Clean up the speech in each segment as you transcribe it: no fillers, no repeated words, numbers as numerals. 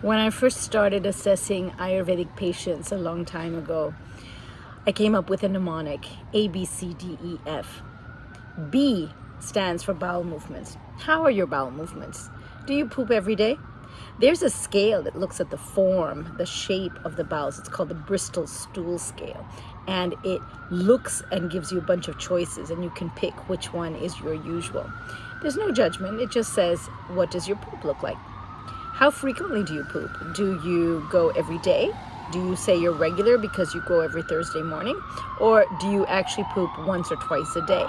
When I first started assessing Ayurvedic patients a long time ago, I came up with a mnemonic, ABCDEF. B stands for bowel movements. How are your bowel movements? Do you poop every day? There's a scale that looks at the form, the shape of the bowels. It's called the Bristol Stool Scale. And it looks and gives you a bunch of choices, and you can pick which one is your usual. There's no judgment. It just says, what does your poop look like? How frequently do you poop? Do you go every day? Do you say you're regular because you go every Thursday morning? Or do you actually poop once or twice a day?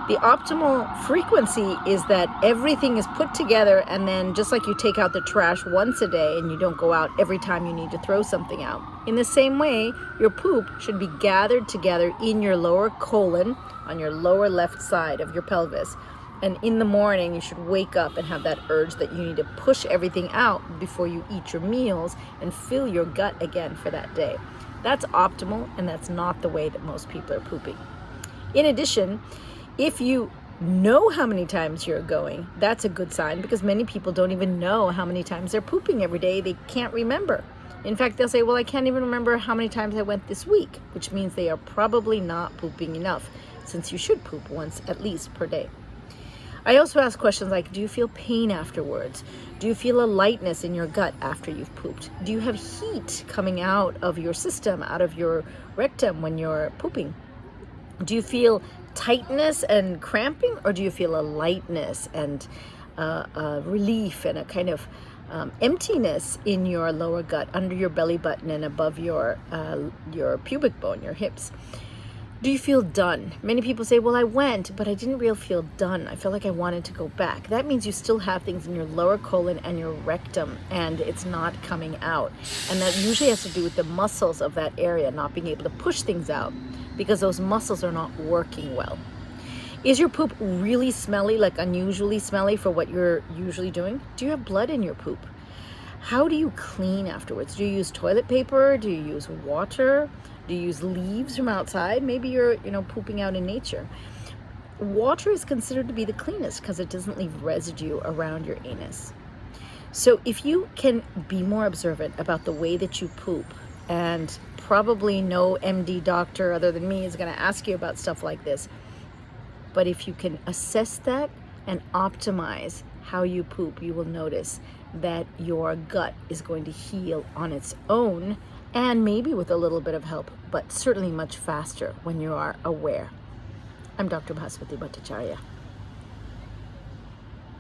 The optimal frequency is that everything is put together, and then just like you take out the trash once a day and you don't go out every time you need to throw something out, in the same way, your poop should be gathered together in your lower colon, on your lower left side of your pelvis. And in the morning, you should wake up and have that urge that you need to push everything out before you eat your meals and fill your gut again for that day. That's optimal, and that's not the way that most people are pooping. In addition, if you know how many times you're going, that's a good sign, because many people don't even know how many times they're pooping every day. They can't remember. In fact, they'll say, well, I can't even remember how many times I went this week, which means they are probably not pooping enough, since you should poop once at least per day. I also ask questions like, do you feel pain afterwards? Do you feel a lightness in your gut after you've pooped? Do you have heat coming out of your system, out of your rectum when you're pooping? Do you feel tightness and cramping, or do you feel a lightness and relief and a kind of emptiness in your lower gut, under your belly button and above your pubic bone, your hips? Do you feel done? Many people say, well, I went, but I didn't really feel done. I felt like I wanted to go back. That means you still have things in your lower colon and your rectum, and it's not coming out. And that usually has to do with the muscles of that area not being able to push things out, because those muscles are not working well. Is your poop really smelly, like unusually smelly for what you're usually doing? Do you have blood in your poop? How do you clean afterwards? Do you use toilet paper? Do you use water? Do you use leaves from outside? Maybe you're, pooping out in nature. Water is considered to be the cleanest because it doesn't leave residue around your anus. So if you can be more observant about the way that you poop, and probably no MD doctor other than me is going to ask you about stuff like this, but if you can assess that and optimize how you poop, you will notice that your gut is going to heal on its own, and maybe with a little bit of help, but certainly much faster when you are aware. I'm Dr. Bhaswati Bhattacharya.